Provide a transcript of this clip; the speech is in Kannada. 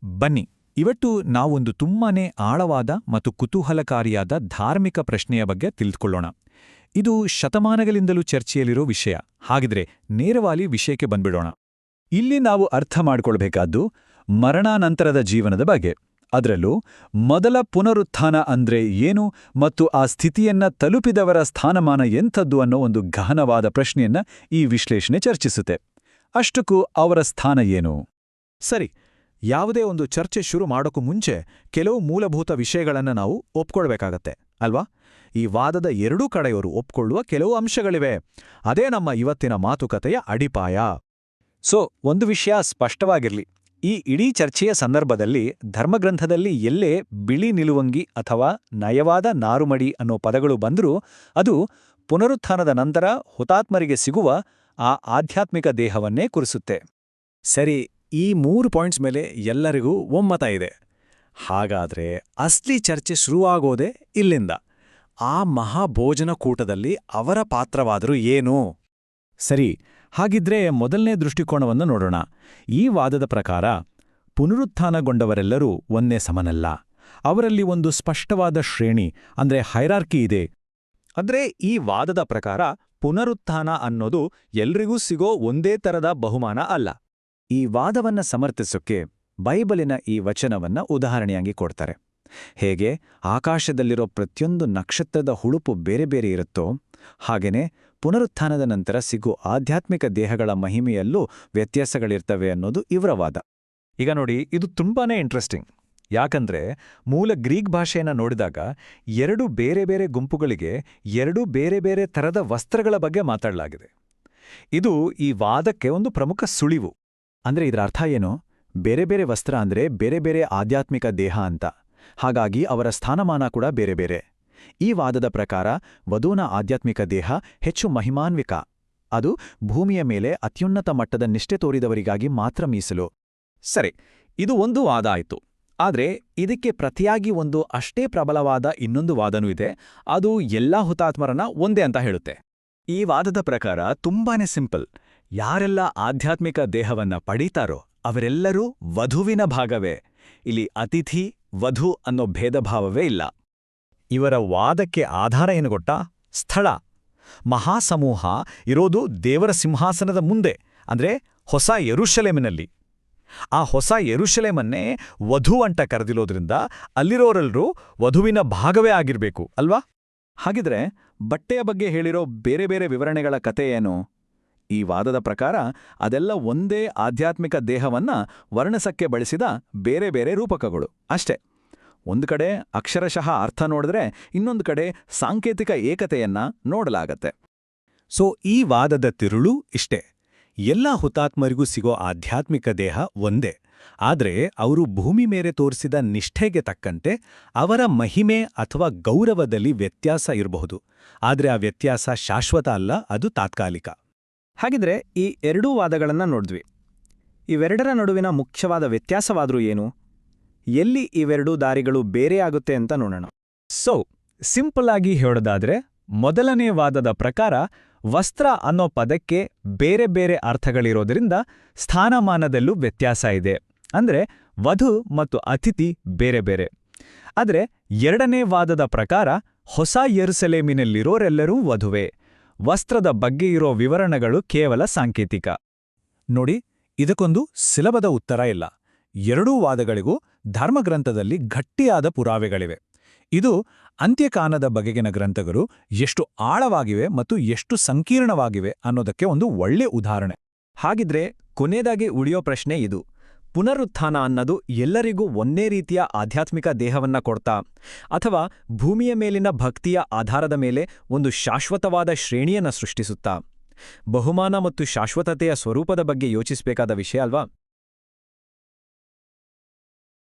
ಬನ್ನಿ ಇವತ್ತು ನಾವೊಂದು ತುಂಬಾನೇ ಆಳವಾದ ಮತ್ತು ಕುತೂಹಲಕಾರಿಯಾದ ಧಾರ್ಮಿಕ ಪ್ರಶ್ನೆಯ ಬಗ್ಗೆ ತಿಳಿದುಕೊಳ್ಳೋಣ. ಇದು ಶತಮಾನಗಳಿಂದಲೂ ಚರ್ಚೆಯಲ್ಲಿರೋ ವಿಷಯ. ಹಾಗಿದ್ರೆ ನೇರವಾಗಿ ವಿಷಯಕ್ಕೆ ಬಂದ್ಬಿಡೋಣ. ಇಲ್ಲಿ ನಾವು ಅರ್ಥ ಮಾಡ್ಕೊಳ್ಬೇಕಾದ್ದು ಮರಣಾನಂತರದ ಜೀವನದ ಬಗ್ಗೆ, ಅದರಲ್ಲೂ ಮೊದಲ ಪುನರುತ್ಥಾನ ಅಂದ್ರೆ ಏನು ಮತ್ತು ಆ ಸ್ಥಿತಿಯನ್ನ ತಲುಪಿದವರ ಸ್ಥಾನಮಾನ ಎಂಥದ್ದು ಅನ್ನೋ ಒಂದು ಗಹನವಾದ ಪ್ರಶ್ನೆಯನ್ನ ಈ ವಿಶ್ಲೇಷಣೆ ಚರ್ಚಿಸುತ್ತೆ. ಅಷ್ಟಕ್ಕೂ ಅವರ ಸ್ಥಾನ ಏನು? ಸರಿ, ಯಾವುದೇ ಒಂದು ಚರ್ಚೆ ಶುರು ಮಾಡೋಕ್ಕೂ ಮುಂಚೆ ಕೆಲವು ಮೂಲಭೂತ ವಿಷಯಗಳನ್ನು ನಾವು ಒಪ್ಕೊಳ್ಬೇಕಾಗತ್ತೆ ಅಲ್ವಾ? ಈ ವಾದದ ಎರಡೂ ಕಡೆಯವರು ಒಪ್ಕೊಳ್ಳುವ ಕೆಲವು ಅಂಶಗಳಿವೆ. ಅದೇ ನಮ್ಮ ಇವತ್ತಿನ ಮಾತುಕತೆಯ ಅಡಿಪಾಯ. ಒಂದು ವಿಷಯ ಸ್ಪಷ್ಟವಾಗಿರ್ಲಿ, ಈ ಇಡೀ ಚರ್ಚೆಯ ಸಂದರ್ಭದಲ್ಲಿ ಧರ್ಮಗ್ರಂಥದಲ್ಲಿ ಎಲ್ಲೇ ಬಿಳಿ ನಿಲುವಂಗಿ ಅಥವಾ ನಯವಾದ ನಾರುಮಡಿ ಅನ್ನೋ ಪದಗಳು ಬಂದರೂ ಅದು ಪುನರುತ್ಥಾನದ ನಂತರ ಹುತಾತ್ಮರಿಗೆ ಸಿಗುವ ಆ ಆಧ್ಯಾತ್ಮಿಕ ದೇಹವನ್ನೇ ಕುರಿಸುತ್ತೆ. ಸರಿ, ಈ 3 ಪಾಯಿಂಟ್ಸ್ ಮೇಲೆ ಎಲ್ಲರಿಗೂ ಒಮ್ಮತ ಇದೆ. ಹಾಗಾದ್ರೆ ಅಸ್ಲಿ ಚರ್ಚೆ ಶುರುವಾಗೋದೇ ಇಲ್ಲಿಂದ. ಆ ಮಹಾಭೋಜನ ಕೂಟದಲ್ಲಿ ಅವರ ಪಾತ್ರವಾದರೂ ಏನು? ಸರಿ, ಹಾಗಿದ್ರೆ ಮೊದಲನೇ ದೃಷ್ಟಿಕೋನವನ್ನು ನೋಡೋಣ. ಈ ವಾದದ ಪ್ರಕಾರ ಪುನರುತ್ಥಾನಗೊಂಡವರೆಲ್ಲರೂ ಒಂದೇ ಸಮನಲ್ಲ. ಅವರಲ್ಲಿ ಒಂದು ಸ್ಪಷ್ಟವಾದ ಶ್ರೇಣಿ ಅಂದ್ರೆ ಹೈರಾರ್ಕಿ ಇದೆ. ಅಂದ್ರೆ ಈ ವಾದದ ಪ್ರಕಾರ ಪುನರುತ್ಥಾನ ಅನ್ನೋದು ಎಲ್ರಿಗೂ ಸಿಗೋ ಒಂದೇ ತರದ ಬಹುಮಾನ ಅಲ್ಲ. ಈ ವಾದವನ್ನ ಸಮರ್ಥಿಸೋಕ್ಕೆ ಬೈಬಲಿನ ಈ ವಚನವನ್ನ ಉದಾಹರಣೆಯಾಗಿ ಕೊಡ್ತಾರೆ. ಹೇಗೆ ಆಕಾಶದಲ್ಲಿರೋ ಪ್ರತಿಯೊಂದು ನಕ್ಷತ್ರದ ಹುಳುಪು ಬೇರೆ ಬೇರೆ ಇರುತ್ತೋ ಹಾಗೇನೆ ಪುನರುತ್ಥಾನದ ನಂತರ ಸಿಗೋ ಆಧ್ಯಾತ್ಮಿಕ ದೇಹಗಳ ಮಹಿಮೆಯಲ್ಲೂ ವ್ಯತ್ಯಾಸಗಳಿರ್ತವೆ ಅನ್ನೋದು ಇವರ ವಾದ. ಈಗ ನೋಡಿ, ಇದು ತುಂಬಾನೇ ಇಂಟ್ರೆಸ್ಟಿಂಗ್. ಯಾಕಂದ್ರೆ ಮೂಲ ಗ್ರೀಕ್ ಭಾಷೆಯನ್ನು ನೋಡಿದಾಗ ಎರಡು ಬೇರೆ ಬೇರೆ ಗುಂಪುಗಳಿಗೆ ಎರಡು ಬೇರೆ ಬೇರೆ ಥರದ ವಸ್ತ್ರಗಳ ಬಗ್ಗೆ ಮಾತಾಡಲಾಗಿದೆ. ಇದು ಈ ವಾದಕ್ಕೆ ಒಂದು ಪ್ರಮುಖ ಸುಳಿವು. ಅಂದ್ರೆ ಇದರ ಅರ್ಥ ಏನು? ಬೇರೆ ಬೇರೆ ವಸ್ತ್ರ ಅಂದ್ರೆ ಬೇರೆ ಬೇರೆ ಆಧ್ಯಾತ್ಮಿಕ ದೇಹ ಅಂತ. ಹಾಗಾಗಿ ಅವರ ಸ್ಥಾನಮಾನ ಕೂಡ ಬೇರೆ ಬೇರೆ. ಈ ವಾದದ ಪ್ರಕಾರ ವಧೂನ ಆಧ್ಯಾತ್ಮಿಕ ದೇಹ ಹೆಚ್ಚು ಮಹಿಮಾನ್ವಿಕ. ಅದು ಭೂಮಿಯ ಮೇಲೆ ಅತ್ಯುನ್ನತ ಮಟ್ಟದ ನಿಷ್ಠೆ ತೋರಿದವರಿಗಾಗಿ ಮಾತ್ರ ಮೀಸಲು. ಸರಿ, ಇದು ಒಂದು ವಾದ ಆಯ್ತು. ಆದ್ರೆ ಇದಕ್ಕೆ ಪ್ರತಿಯಾಗಿ ಒಂದು ಅಷ್ಟೇ ಪ್ರಬಲವಾದ ಇನ್ನೊಂದು ವಾದನೂ ಇದೆ. ಅದು ಎಲ್ಲಾ ಹುತಾತ್ಮರನ್ನ ಒಂದೇ ಅಂತ ಹೇಳುತ್ತೆ. ಈ ವಾದದ ಪ್ರಕಾರ ತುಂಬಾನೇ ಸಿಂಪಲ್. ಯಾರೆಲ್ಲ ಆಧ್ಯಾತ್ಮಿಕ ದೇಹವನ್ನ ಪಡೀತಾರೋ ಅವರೆಲ್ಲರೂ ವಧುವಿನ ಭಾಗವೇ. ಇಲ್ಲಿ ಅತಿಥಿ ವಧು ಅನ್ನೋ ಭೇದಭಾವವೇ ಇಲ್ಲ. ಇವರ ವಾದಕ್ಕೆ ಆಧಾರ ಏನು ಗೊತ್ತಾ? ಸ್ಥಳ. ಮಹಾಸಮೂಹ ಇರೋದು ದೇವರ ಸಿಂಹಾಸನದ ಮುಂದೆ, ಅಂದ್ರೆ ಹೊಸ ಯೆರೂಶಲೇಮಿನಲ್ಲಿ. ಆ ಹೊಸ ಯೆರೂಶಲೇಮನ್ನೇ ವಧು ಅಂತ ಕರೆದಿರೋದ್ರಿಂದ ಅಲ್ಲಿರೋರೆಲ್ಲರೂ ವಧುವಿನ ಭಾಗವೇ ಆಗಿರ್ಬೇಕು ಅಲ್ವಾ? ಹಾಗಿದ್ರೆ ಬಟ್ಟೆಯ ಬಗ್ಗೆ ಹೇಳಿರೋ ಬೇರೆ ಬೇರೆ ವಿವರಣೆಗಳ ಕತೆ ಏನು? ಈ ವಾದದ ಪ್ರಕಾರ ಅದೆಲ್ಲ ಒಂದೇ ಆಧ್ಯಾತ್ಮಿಕ ದೇಹವನ್ನ ವರ್ಣಿಸಕ್ಕೆ ಬಳಸಿದ ಬೇರೆ ಬೇರೆ ರೂಪಕಗಳು ಅಷ್ಟೇ. ಒಂದು ಕಡೆ ಅಕ್ಷರಶಃ ಅರ್ಥ ನೋಡಿದ್ರೆ ಇನ್ನೊಂದು ಕಡೆ ಸಾಂಕೇತಿಕ ಏಕತೆಯನ್ನ ನೋಡಲಾಗತ್ತೆ. ಈ ವಾದದ ತಿರುಳು ಇಷ್ಟೇ. ಎಲ್ಲ ಹುತಾತ್ಮರಿಗೂ ಸಿಗೋ ಆಧ್ಯಾತ್ಮಿಕ ದೇಹ ಒಂದೇ. ಆದ್ರೆ ಅವರು ಭೂಮಿ ಮೇಲೆ ತೋರಿಸಿದ ನಿಷ್ಠೆಗೆ ತಕ್ಕಂತೆ ಅವರ ಮಹಿಮೆ ಅಥವಾ ಗೌರವದಲ್ಲಿ ವ್ಯತ್ಯಾಸ ಇರಬಹುದು. ಆದ್ರೆ ಆ ವ್ಯತ್ಯಾಸ ಶಾಶ್ವತ ಅಲ್ಲ, ಅದು ತಾತ್ಕಾಲಿಕ. ಹಾಗಿದ್ರೆ ಈ ಎರಡೂ ವಾದಗಳನ್ನ ನೋಡಿದ್ವಿ. ಇವೆರಡರ ನಡುವಿನ ಮುಖ್ಯವಾದ ವ್ಯತ್ಯಾಸವಾದ್ರೂ ಏನು? ಎಲ್ಲಿ ಇವೆರಡೂ ದಾರಿಗಳು ಬೇರೆಯಾಗುತ್ತೆ ಅಂತ ನೋಡೋಣ. ಸಿಂಪಲ್ ಆಗಿ ಹೇಳೋದಾದ್ರೆ, ಮೊದಲನೇ ವಾದದ ಪ್ರಕಾರ ವಸ್ತ್ರ ಅನ್ನೋ ಪದಕ್ಕೆ ಬೇರೆ ಬೇರೆ ಅರ್ಥಗಳಿರೋದ್ರಿಂದ ಸ್ಥಾನಮಾನದಲ್ಲೂ ವ್ಯತ್ಯಾಸ ಇದೆ. ಅಂದ್ರೆ ವಧು ಮತ್ತು ಅತಿಥಿ ಬೇರೆ ಬೇರೆ. ಆದ್ರೆ ಎರಡನೇ ವಾದದ ಪ್ರಕಾರ ಹೊಸ ಯೆರೂಸಲೇಮಿನಲ್ಲಿರೋರೆಲ್ಲರೂ ವಧುವೆ. ವಸ್ತ್ರದ ಬಗ್ಗೆ ಇರೋ ವಿವರಣೆಗಳು ಕೇವಲ ಸಾಂಕೇತಿಕ. ನೋಡಿ, ಇದಕ್ಕೊಂದು ಸುಲಭದ ಉತ್ತರ ಇಲ್ಲ. ಎರಡೂ ವಾದಗಳಿಗೂ ಧರ್ಮಗ್ರಂಥದಲ್ಲಿ ಗಟ್ಟಿಯಾದ ಪುರಾವೆಗಳಿವೆ. ಇದು ಅಂತ್ಯಕಾಲದ ಬಗೆಗಿನ ಗ್ರಂಥಗಳು ಎಷ್ಟು ಆಳವಾಗಿವೆ ಮತ್ತು ಎಷ್ಟು ಸಂಕೀರ್ಣವಾಗಿವೆ ಅನ್ನೋದಕ್ಕೆ ಒಂದು ಒಳ್ಳೆ ಉದಾಹರಣೆ. ಹಾಗಿದ್ರೆ ಕೊನೆಯದಾಗಿ ಉಳಿಯೋ ಪ್ರಶ್ನೆ ಇದು: ಪುನರುತ್ಥಾನ ಅನ್ನೋದು ಎಲ್ಲರಿಗೂ ಒಂದೇ ರೀತಿಯ ಆಧ್ಯಾತ್ಮಿಕ ದೇಹವನ್ನ ಕೊಡ್ತಾ, ಅಥವಾ ಭೂಮಿಯ ಮೇಲಿನ ಭಕ್ತಿಯ ಆಧಾರದ ಮೇಲೆ ಒಂದು ಶಾಶ್ವತವಾದ ಶ್ರೇಣಿಯನ್ನ ಸೃಷ್ಟಿಸುತ್ತಾ? ಬಹುಮಾನ ಮತ್ತು ಶಾಶ್ವತತೆಯ ಸ್ವರೂಪದ ಬಗ್ಗೆ ಯೋಚಿಸಬೇಕಾದ ವಿಷಯ ಅಲ್ವಾ?